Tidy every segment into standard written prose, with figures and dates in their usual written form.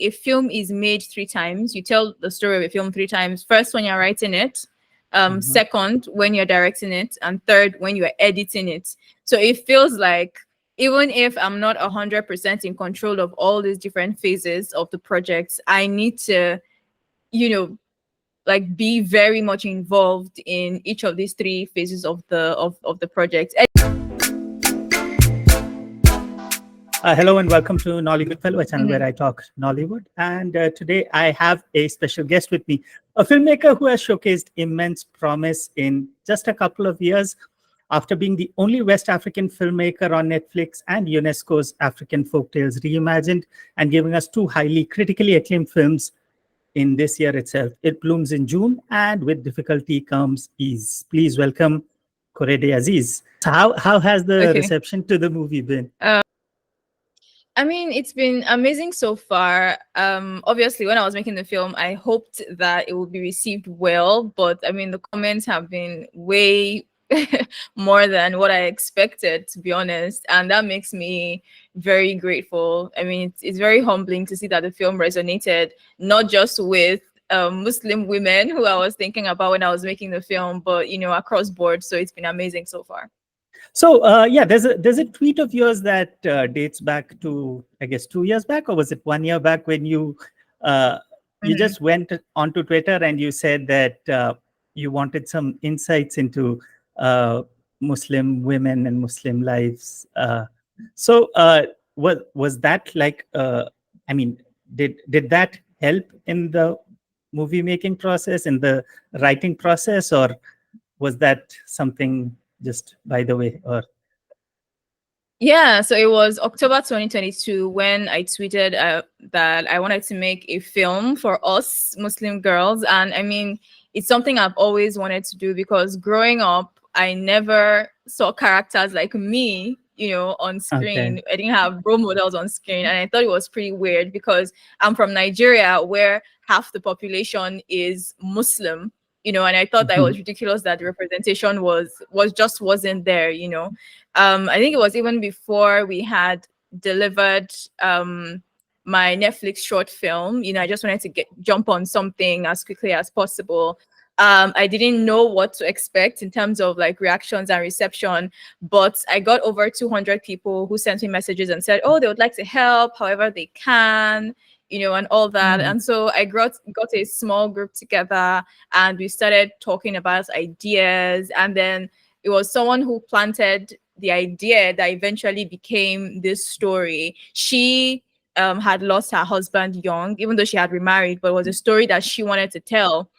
a film is made 3 times. You tell the story of a film 3 times. First, when you're writing it, second, when you're directing it, and third, when you're editing it. So it feels like even if I'm not 100% in control of all these different phases of the projects, I need to, like, be very much involved in each of these 3 phases of the project. Hello and welcome to Nollywood Fellow, a channel where I talk Nollywood. And today I have a special guest with me, a filmmaker who has showcased immense promise in just a couple of years after being the only West African filmmaker on Netflix and UNESCO's African Folktales Reimagined, and giving us 2 highly critically acclaimed films in this year itself. It blooms in June, and with difficulty comes ease. Please welcome Korede Azeez. How has the reception to the movie been? I mean, it's been amazing so far. Obviously, when I was making the film, I hoped that it would be received well, but I mean, the comments have been way more than what I expected, to be honest, and that makes me very grateful. I mean, it's very humbling to see that the film resonated not just with Muslim women who I was thinking about when I was making the film, but across board. So it's been amazing so far. So yeah, there's a tweet of yours that dates back to, I guess, 2 years back, or was it 1 year back, when you just went onto Twitter and you said that you wanted some insights into Muslim women and Muslim lives. So was that like, I mean, did that help in the movie making process, in the writing process, or was that something just by the way? Or yeah, so it was October 2022 when I tweeted that I wanted to make a film for us Muslim girls. And I mean, it's something I've always wanted to do, because growing up, I never saw characters like me, on screen. Okay. I didn't have role models on screen. And I thought it was pretty weird, because I'm from Nigeria, where half the population is Muslim. And I thought that it was ridiculous that the representation wasn't there. I think it was even before we had delivered my Netflix short film. I just wanted to jump on something as quickly as possible. I didn't know what to expect in terms of like reactions and reception, but I got over 200 people who sent me messages and said, oh, they would like to help however they can, and all that. And so I got a small group together, and we started talking about ideas. And then it was someone who planted the idea that eventually became this story. She had lost her husband young, even though she had remarried, but it was a story that she wanted to tell.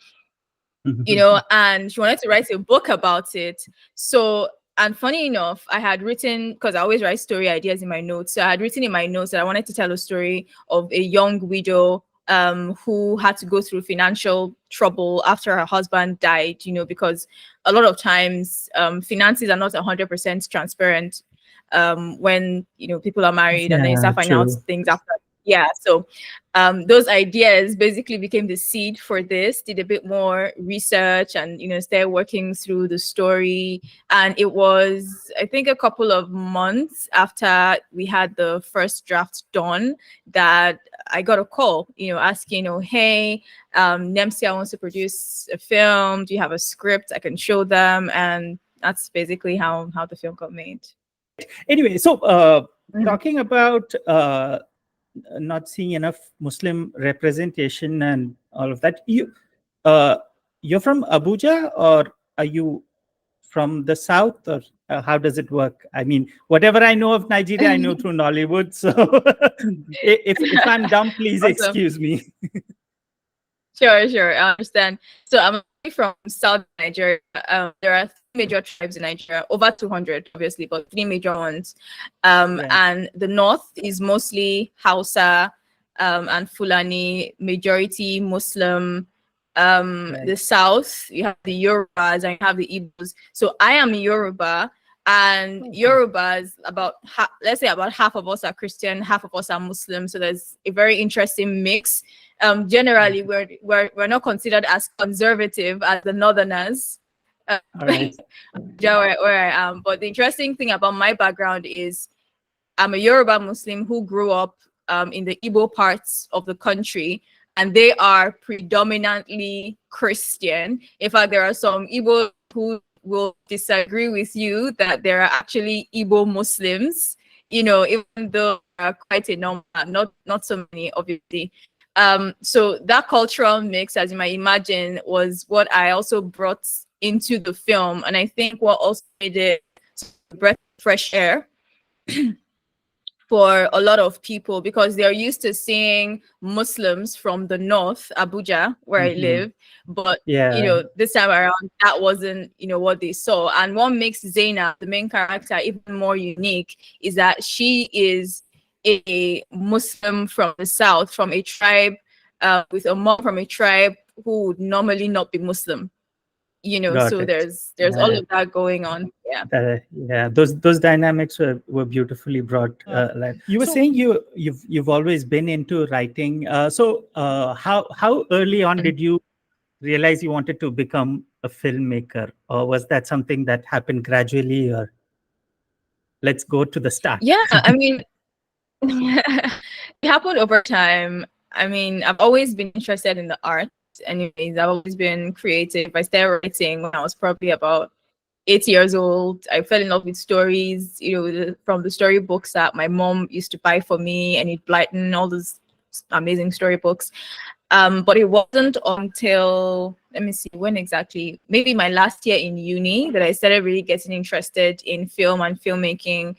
And she wanted to write a book about it. So, and funny enough, I had written, because I always write story ideas in my notes. So I had written in my notes that I wanted to tell a story of a young widow who had to go through financial trouble after her husband died, because a lot of times finances are not 100% transparent when, people are married, and then you start finding out things after. Yeah, so those ideas basically became the seed for this. Did a bit more research and started working through the story. And it was, I think, a couple of months after we had the first draft done that I got a call, asking, hey, Nemsia wants to produce a film. Do you have a script I can show them? And that's basically how the film got made. Anyway, so talking about not seeing enough Muslim representation and all of that, you're from Abuja, or are you from the south, or how does it work? I mean, whatever I know of Nigeria, I know through Nollywood. So if I'm dumb, please excuse me. Sure, I understand. So I'm from South Nigeria. There are 3 major tribes in Nigeria, over 200 obviously, but 3 major ones. And the north is mostly Hausa and Fulani, majority Muslim. The south, you have the Yorubas and you have the Igbos. So I am Yoruba, and Yorubas, let's say about half of us are Christian, half of us are Muslim. So there's a very interesting mix. Generally, we're not considered as conservative as the Northerners. Where I am. But the interesting thing about my background is I'm a Yoruba Muslim who grew up in the Igbo parts of the country, and they are predominantly Christian. In fact, there are some Igbo who will disagree with you that there are actually Igbo Muslims, even though there are quite a number, not so many, obviously. So that cultural mix, as you might imagine, was what I also brought into the film. And I think what also made it a breath of fresh air for a lot of people, because they're used to seeing Muslims from the north, Abuja, where I live, but this time around that wasn't what they saw. And what makes Zainab, the main character, even more unique is that she is a Muslim from the south, from a tribe, with a mom from a tribe who would normally not be Muslim. Got So it. there's all of that going on. Yeah. Those dynamics were beautifully brought. You were saying you've always been into writing. So how early on did you realize you wanted to become a filmmaker, or was that something that happened gradually? Or let's go to the start. Yeah, I mean, it happened over time. I mean, I've always been interested in the arts. Anyways, I've always been creative. I started writing when I was probably about 8 years old. I fell in love with stories, from the storybooks that my mom used to buy for me, and it Blyton, all those amazing storybooks. But it wasn't until, let me see, when exactly, maybe my last year in uni, that I started really getting interested in film and filmmaking,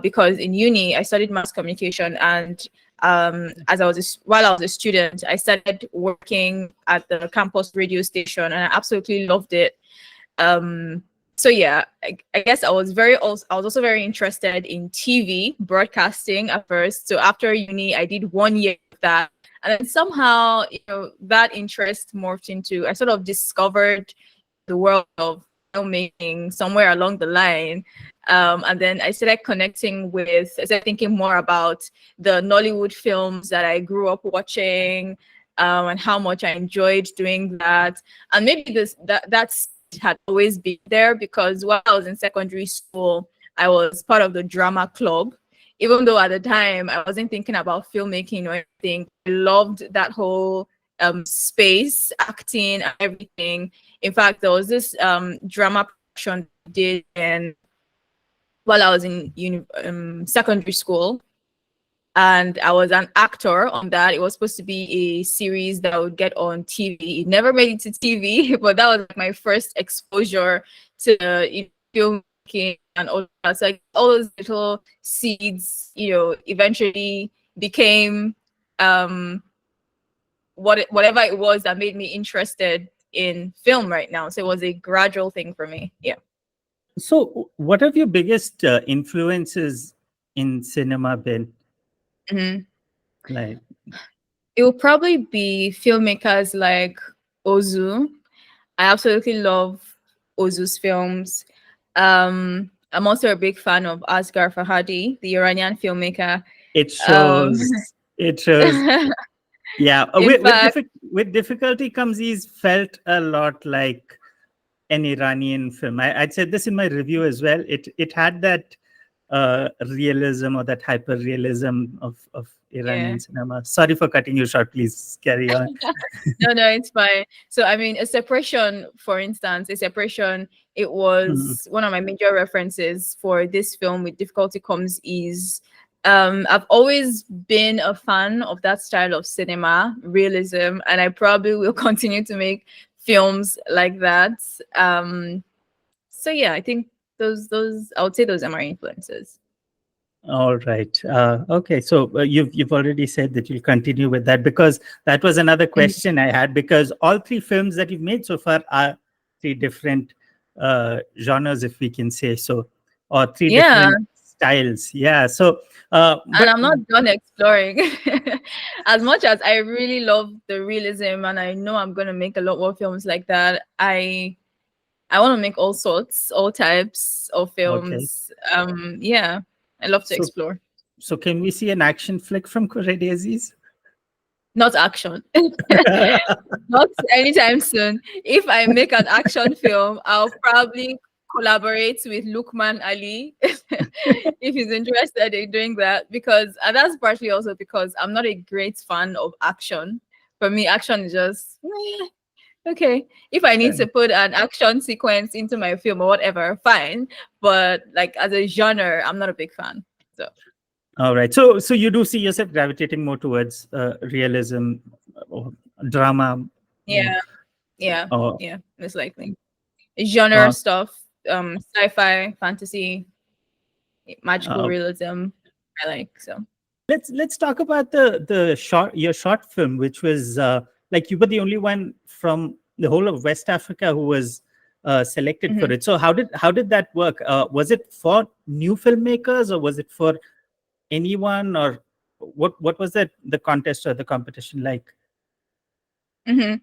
because in uni, I studied mass communication, and while I was a student, I started working at the campus radio station, and I absolutely loved it. So yeah, I guess I was also very interested in TV broadcasting at first. So after uni, I did 1 year of that, and then somehow that interest morphed into, I sort of discovered the world of filmmaking somewhere along the line. And then I started thinking more about the Nollywood films that I grew up watching, and how much I enjoyed doing that. And maybe that had always been there, because while I was in secondary school, I was part of the drama club. Even though at the time I wasn't thinking about filmmaking or anything, I loved that whole space, acting, and everything. In fact, there was this drama production I did while I was in secondary school, and I was an actor on that. It was supposed to be a series that would get on TV. It never made it to TV, but that was my first exposure to filmmaking and all that. So like, all those little seeds, eventually became whatever it was that made me interested in film right now. So it was a gradual thing for me. Yeah. So what have your biggest influences in cinema been? Like, it will probably be filmmakers like Ozu. I absolutely love Ozu's films. I'm also a big fan of Asghar Farhadi, the Iranian filmmaker. It shows. It shows. Yeah. With difficulty comes, he's felt a lot like an Iranian film. I'd said this in my review as well. It had that realism, or that hyper realism of Iranian cinema. Sorry for cutting you short. Please carry on. No, it's fine. So I mean, A Separation, for instance, it was one of my major references for this film. With difficulty comes ease. I've always been a fan of that style of cinema, realism, and I probably will continue to make films like that. So yeah, I think those I would say those are my influences. All right. Okay. So you've already said that you'll continue with that, because that was another question I had, because all three films that you've made so far are three different genres, if we can say so, or three different styles. Yeah. So and I'm not done exploring. As much as I really love the realism, and I know I'm gonna make a lot more films like that, I want to make all types of films. Okay. Yeah, I love to explore. So can we see an action flick from Korede Azeez? Not action. Not anytime soon. If I make an action film, I'll probably collaborate with Lukman Ali if he's interested in doing that, because and that's partly also because I'm not a great fan of action. For me, action is just okay. If I need to put an action sequence into my film or whatever, fine. But like as a genre, I'm not a big fan. So All right. So you do see yourself gravitating more towards realism or drama. Mm, yeah, yeah, or yeah, most likely. Genre uh, stuff, sci-fi, fantasy, magical uh, realism. I like so. let's talk about the your short film, which was like you were the only one from the whole of West Africa who was selected for Mhm. it. So how did that work? Was it for new filmmakers or was it for anyone, or what was that the contest or the competition like? hmm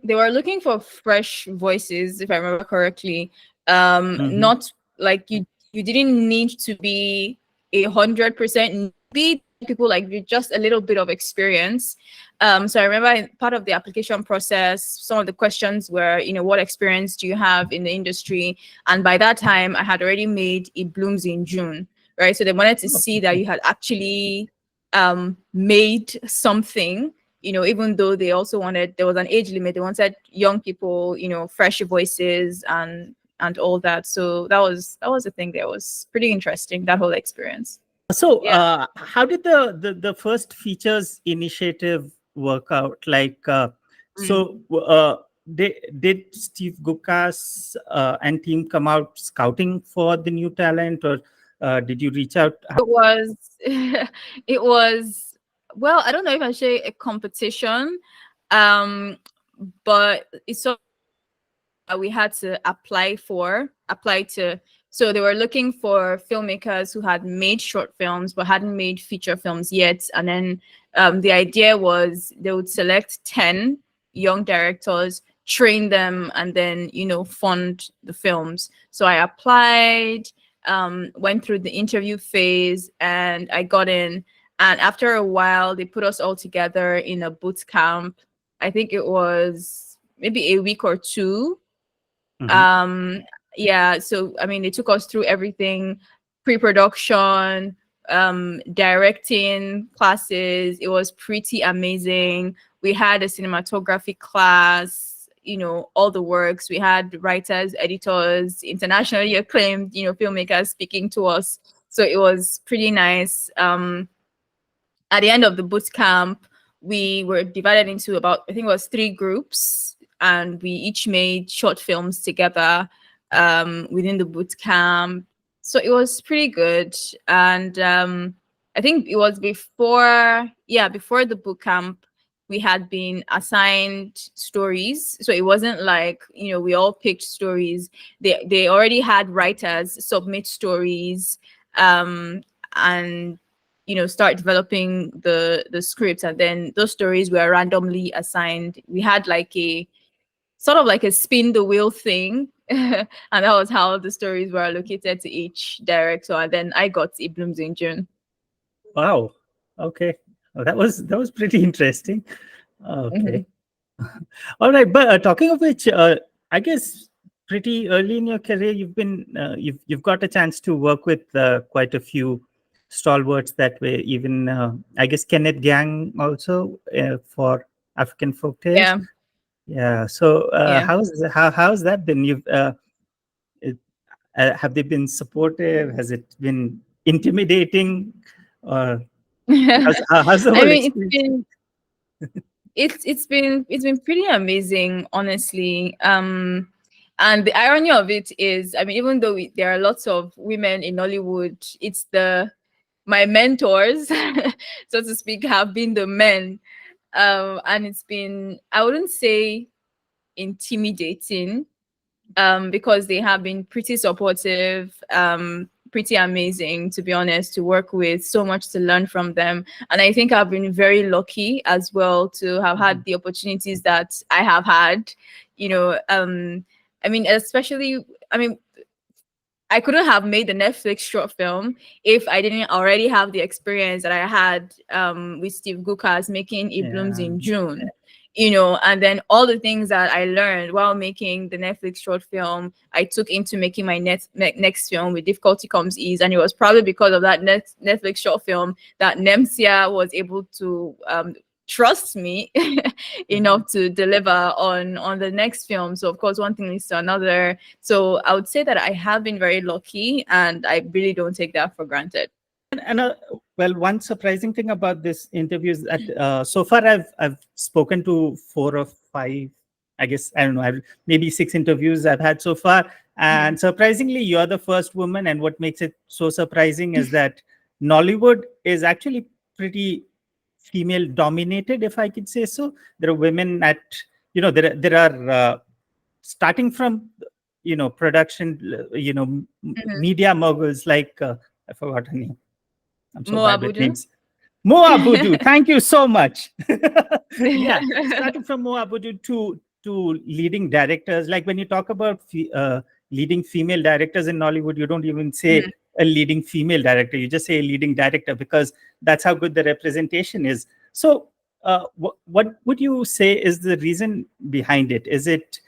They were looking for fresh voices, if I remember correctly. Hmm. Not like you didn't need to be 100% be people like with just a little bit of experience. So I remember part of the application process, some of the questions were, what experience do you have in the industry? And by that time, I had already made It Blooms in June, right? So they wanted to Oh, see that okay. you had actually made something, even though they also wanted, there was an age limit. They wanted young people, fresh voices and all that. So that was the thing that was pretty interesting, that whole experience. So, Yeah. how did the first features initiative work out? Like, Mm. so did Steve Gukas and team come out scouting for the new talent, or did you reach out? It was it was, well, I don't know if I say a competition, um, but it's so we had to apply to, so they were looking for filmmakers who had made short films but hadn't made feature films yet, and then the idea was they would select 10 young directors, train them, and then fund the films. So I applied, went through the interview phase, and I got in. And after a while they put us all together in a boot camp. I think it was maybe a week or two. Mhm. um yeah, so I mean they took us through everything, pre-production, directing classes. It was pretty amazing. We had a cinematography class, all the works. We had writers, editors, internationally acclaimed filmmakers speaking to us. So it was pretty nice. At the end of the boot camp, we were divided into about, I think it was 3 groups, and we each made short films together within the boot camp. So it was pretty good. And I think it was before the boot camp, we had been assigned stories. So it wasn't like, we all picked stories. They already had writers submit stories, and start developing the scripts, and then those stories were randomly assigned. We had like a sort of like a spin the wheel thing, and that was how the stories were allocated to each director, and then I got It Blooms in June. Wow. Okay. Well, that was pretty interesting. Hmm. Okay. All right. But talking of which, I guess pretty early in your career, you've got a chance to work with quite a few stalwarts that way. Even I guess Kenneth Gang also for African folk tales. Yeah, Yeah. So yeah. how's that been? It, have they been supportive? Has it been intimidating? Or how's the I whole mean, experience? it's been pretty amazing, honestly. And the irony of it is, I mean, even though there are lots of women in Nollywood, it's the my mentors, so to speak, have been the men. And it's been, I wouldn't say intimidating, because they have been pretty supportive, pretty amazing, to be honest, to work with, so much to learn from them. And I think I've been very lucky as well to have had Mhm. the opportunities that I have had. You know, I mean, especially, I mean, I couldn't have made the Netflix short film if I didn't already have the experience that I had with Steve Gukas making It Blooms Yeah. in June. and then all the things that I learned while making the Netflix short film, I took into making my next film, With Difficulty Comes Ease. And it was probably because of that Netflix short film that Nemsia was able to trust me enough to deliver on the next film. So of course, one thing leads to another. So I would say that I have been very lucky, and I really don't take that for granted. And well, one surprising thing about this interview is that so far I've spoken to 4 or 5, I guess, I don't know, maybe 6 interviews I've had so far, and surprisingly, you're the first woman. And what makes it so surprising is that Nollywood is actually pretty female dominated, if I could say so. There are women at, there are starting from, production, media moguls like I forgot her name. I'm so bad with names. Moa Budu, thank you so much. Yeah, starting from Moa Budu to leading directors. Like when you talk about leading female directors in Nollywood, you don't even say a leading female director. You just say a leading director, because that's how good the representation is. So what would you say is the reason behind it? Is it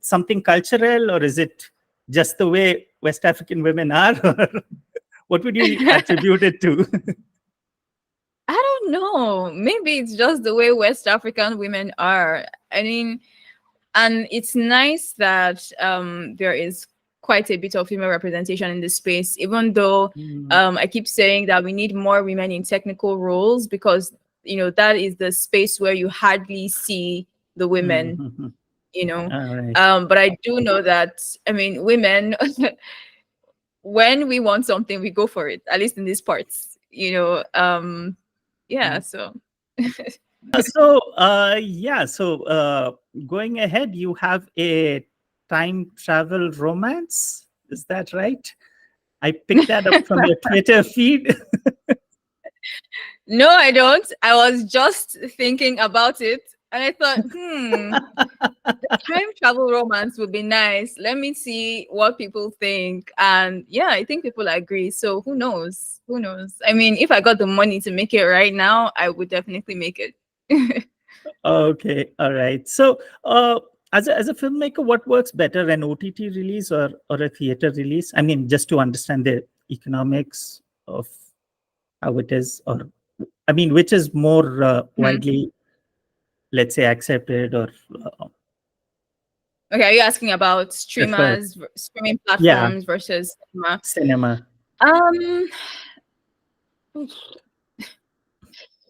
something cultural, or is it just the way West African women are? What would you attribute it to? I don't know. Maybe it's just the way West African women are. I mean, and it's nice that there is quite a bit of female representation in this space, even though I keep saying that we need more women in technical roles, because, that is the space where you hardly see the women, Right. But I do know that, I mean, women, when we want something, we go for it, at least in these parts, yeah. So going ahead, you have a time travel romance, is that right? I picked that up from your Twitter feed. No, I don't. I was just thinking about it, and I thought, the time travel romance would be nice. Let me see what people think. And yeah, I think people agree. So who knows? Who knows? I mean, if I got the money to make it right now, I would definitely make it. Okay, all right. So as a filmmaker, what works better, an OTT release or a theater release? I mean, just to understand the economics of how it is, or I mean, which is more widely, let's say, accepted or Okay, are you asking about preferred? streaming Yeah, platforms versus cinema? cinema.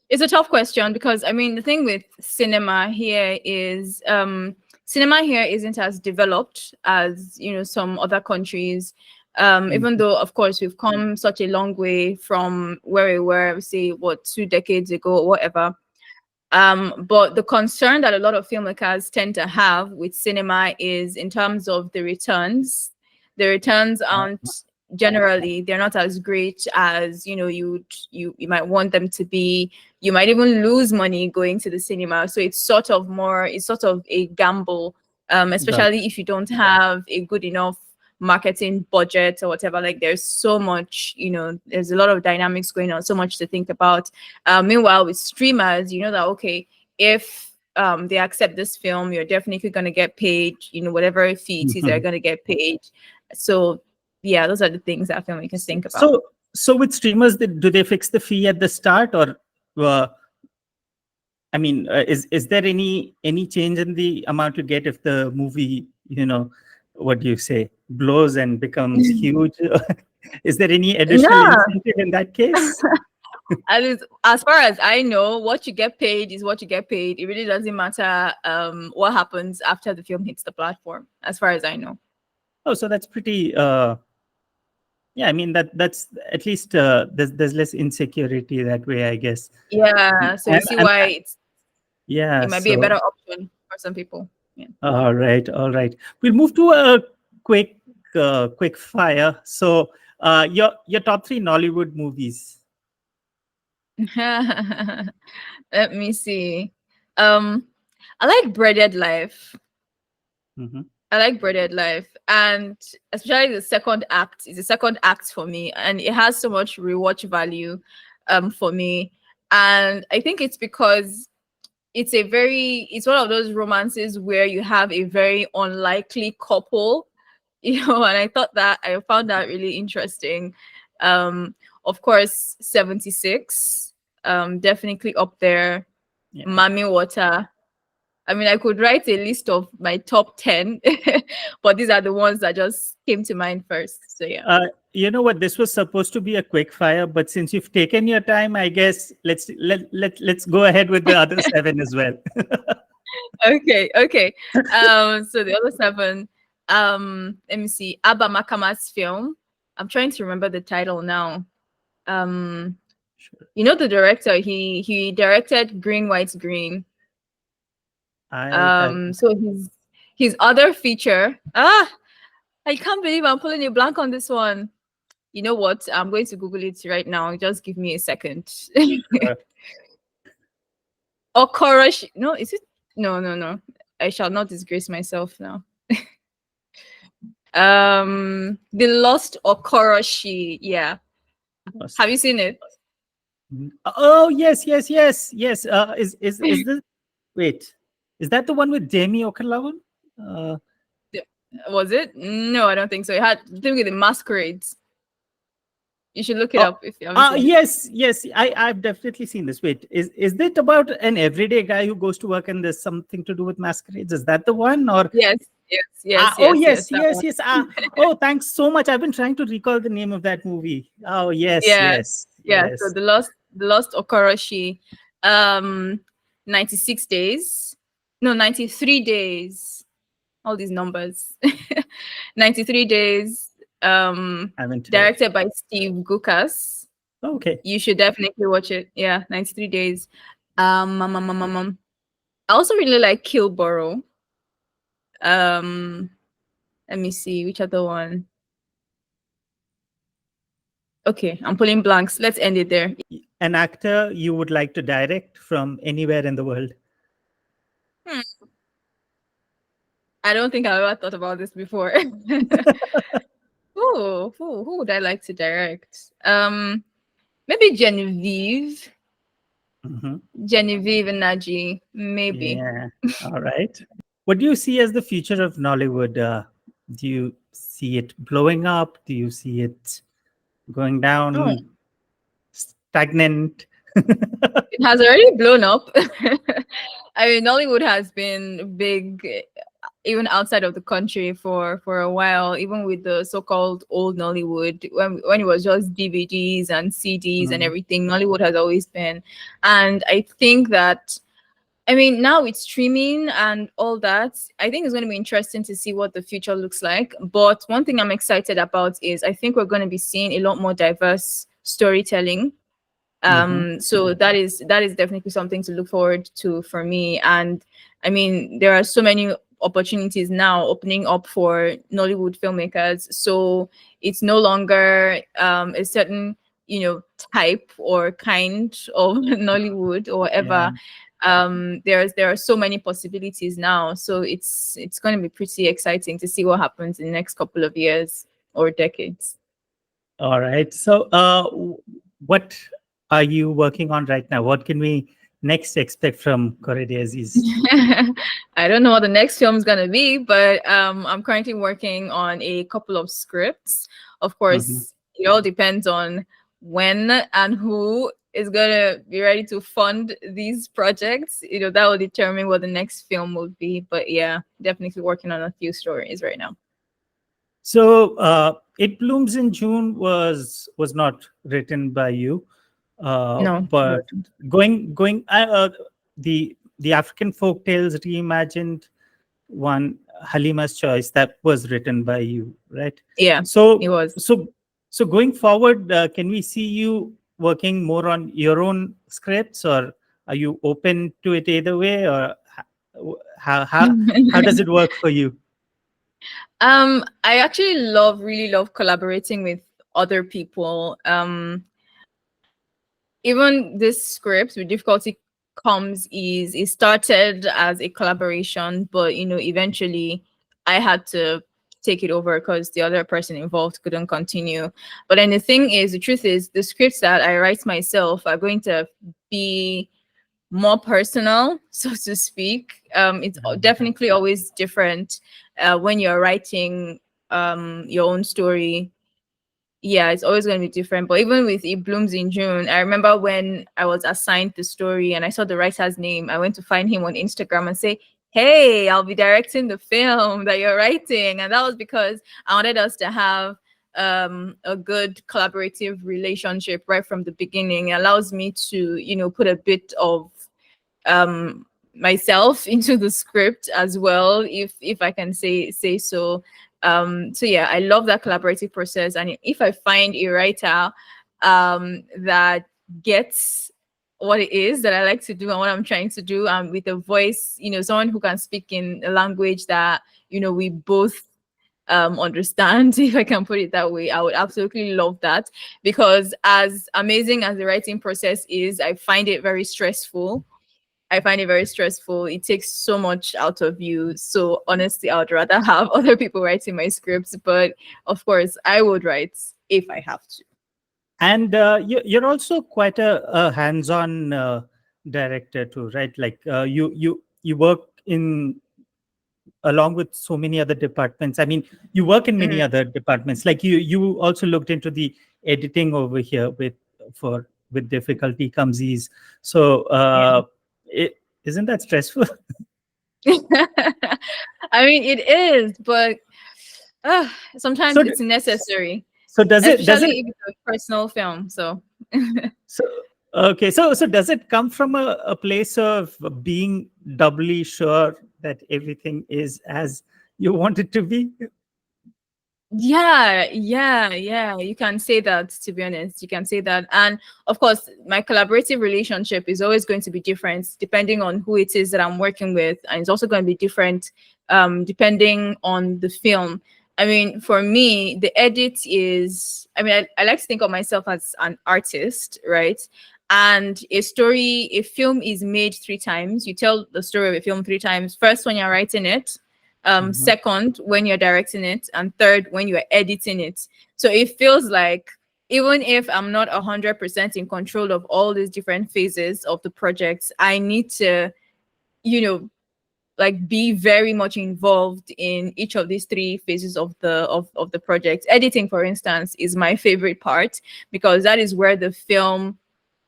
It's a tough question, because I mean, the thing with cinema here is cinema here isn't as developed as some other countries. Even though, of course, we've come such a long way from where we were, say, 2 decades ago or whatever. But the concern that a lot of filmmakers tend to have with cinema is in terms of the returns. The returns aren't generally, they're not as great as you might want them to be. You might even lose money going to the cinema. So it's sort of a gamble, especially if you don't have a good enough marketing budget or whatever. Like, there's so much, there's a lot of dynamics going on, so much to think about. Meanwhile, with streamers, you know that, okay, if they accept this film, you're definitely going to get paid, whatever fee it is, they're going to get paid. So yeah, those are the things that filmmakers think about. So with streamers, do they fix the fee at the start, or I mean, is there any change in the amount you get if the movie, what do you say, blows and becomes huge? Is there any additional incentive in that case? As far as I know, what you get paid is what you get paid. It really doesn't matter what happens after the film hits the platform, as far as I know. Oh, so that's pretty. Yeah, I mean that's at least there's less insecurity that way, I guess. Yeah, so you see why it might be a better option for some people. Yeah. All right. We'll move to a quick fire. So, your top 3 Nollywood movies. Let me see. I like Breaded Life. I like Breaded Life, and especially the second act is the second act for me, and it has so much rewatch value for me. And I think it's because it's one of those romances where you have a very unlikely couple, and I found that really interesting. Um, of course, 76, definitely up there. Yeah. Mami Water. I mean, I could write a list of my top 10, but these are the ones that just came to mind first. So yeah. You know what? This was supposed to be a quick fire, but since you've taken your time, I guess let's go ahead with the other seven as well. Okay. So the other seven, let me see. Abba Makama's film. I'm trying to remember the title now. Um, Sure. the director, he directed Green, White, Green. I have. So his other feature. I can't believe I'm pulling a blank on this one. You know what? I'm going to Google it right now. Just give me a second. Sure. Okoroshi. No, is it? No, no, no. I shall not disgrace myself now. The Lost Okoroshi. Yeah. Lost. Have you seen it? Oh yes, yes, yes, yes. Is this? Wait, is that the one with Demi Okerlawan? Uh, Was it? No, I don't think so. It had to do with the masquerades. You should look it oh, up if you haven't seen it. yes, yes. I've definitely seen this. Wait, is it about an everyday guy who goes to work and there's something to do with masquerades? Is that the one or? Yes, yes, yes, Oh yes, yes. yes, That yes, one. yes. Oh, thanks so much. I've been trying to recall the name of that movie. Oh yes, Yeah, yes, yeah. So yes. the Lost Okoroshi, um, 96 days. No, 93 days. All these numbers. 93 days. Um, I haven't heard. directed by Steve Gukas. Okay. You should definitely watch it. Yeah, 93 days. I also really like Kilborough. Um, let me see which other one. Okay, I'm pulling blanks. Let's end it there. An actor you would like to direct from anywhere in the world? Hmm. I don't think I've ever thought about this before. Who would I like to direct? Maybe Genevieve. Mhm. Genevieve and Naji, maybe. Yeah. All right. What do you see as the future of Nollywood? Do you see it blowing up? Do you see it going Oh, down, stagnant? it has already blown up. I mean, Nollywood has been big even outside of the country for a while, even with the so-called old Nollywood, when it was just DVDs and CDs and Mhm. everything. Nollywood has always been, and I think that, I mean, now with streaming and all that, I think it's going to be interesting to see what the future looks like. But one thing I'm excited about is I think we're going to be seeing a lot more diverse storytelling. Mhm. So that is definitely something to look forward to for me. And I mean, there are so many opportunities now opening up for Nollywood filmmakers. So it's no longer a certain type or kind of Nollywood or Yeah. whatever. There are so many possibilities now. So it's going to be pretty exciting to see what happens in the next couple of years or decades. All right. So, what are you working on right now? What can we next expect from Korede Azeez? I don't know what the next film is gonna be, but I'm currently working on a couple of scripts. Of Mhm. course, it all depends on when and who is gonna be ready to fund these projects. That will determine what the next film will be. But yeah, definitely working on a few stories right now. So, "It Blooms in June" was not written by you, No, it but wasn't. going the African folk tales reimagined one, Halima's Choice, that was written by you, right? Yeah, it So was. so so going forward, can we see you working more on your own scripts, or are you open to it either way, or how does it work for you? I actually really love collaborating with other people. Even this script with difficulty comes is it started as a collaboration, but eventually I had to take it over because the other person involved couldn't continue. But then the truth is, the scripts that I write myself are going to be more personal, so to speak. It's definitely always different when you're writing your own story. Yeah, it's always going to be different. But even with It Blooms in June, I remember when I was assigned the story and I saw the writer's name, I went to find him on Instagram and say, "Hey, I'll be directing the film that you're writing." And that was because I wanted us to have a good collaborative relationship right from the beginning. It allows me to, put a bit of um myself into the script as well, if I can say so. So yeah, I love that collaborative process, and if I find a writer that gets what it is that I like to do and what I'm trying to do, with a voice, someone who can speak in a language that we both understand, if I can put it that way, I would absolutely love that. Because as amazing as the writing process is, I find it very stressful. It takes so much out of you. So honestly, I would rather have other people writing my scripts. But of course, I would write if I have to. And you're also quite a hands-on director too, right? Like you work in along with so many other departments. I mean, you work in many Mhm. other departments. Like you also looked into the editing over here for with difficulty comes ease. So it isn't that stressful? Yeah. I mean, it is, but sometimes so it's necessary, so does especially it if it's a personal film. So so okay, so does it come from a place of being doubly sure that everything is as you want it to be? yeah, you can say that. To be honest, you can say that. And of course, my collaborative relationship is always going to be different depending on who it is that I'm working with, and it's also going to be different depending on the film. I mean, for me, the edit is, I mean, I like to think of myself as an artist, right? And a film is made three times. You tell the story of a film three times. First, when you're writing it, Mhm. second when you're directing it, and third when you're editing it. So it feels like, even if I'm not 100% in control of all these different phases of the project, I need to, you know like, be very much involved in each of these three phases of the project. Editing, for instance, is my favorite part, because that is where the film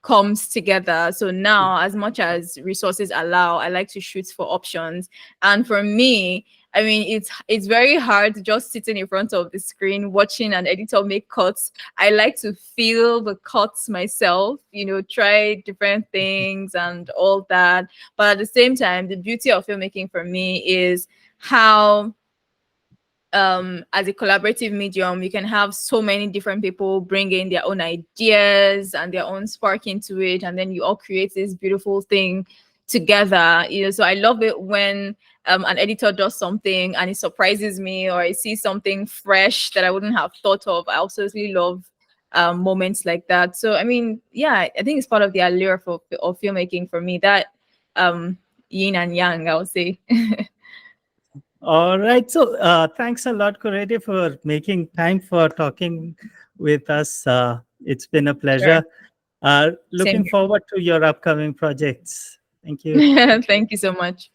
comes together. So now, as much as resources allow, I like to shoot for options. And for me, I mean, it's very hard just sitting in front of the screen watching an editor make cuts. I like to feel the cuts myself, try different things and all that. But at the same time, the beauty of filmmaking for me is how, as a collaborative medium, you can have so many different people bring in their own ideas and their own spark into it, and then you all create this beautiful thing together. So I love it when an editor does something and it surprises me, or I see something fresh that I wouldn't have thought of. I absolutely love moments like that. So I mean, yeah, I think it's part of the allure of filmmaking for me, that yin and yang, I would say. All right. So thanks a lot, Korede, for making time for talking with us. It's been a Sure. pleasure. Same Looking forward to your upcoming projects. Thank you. here. Thank you so much.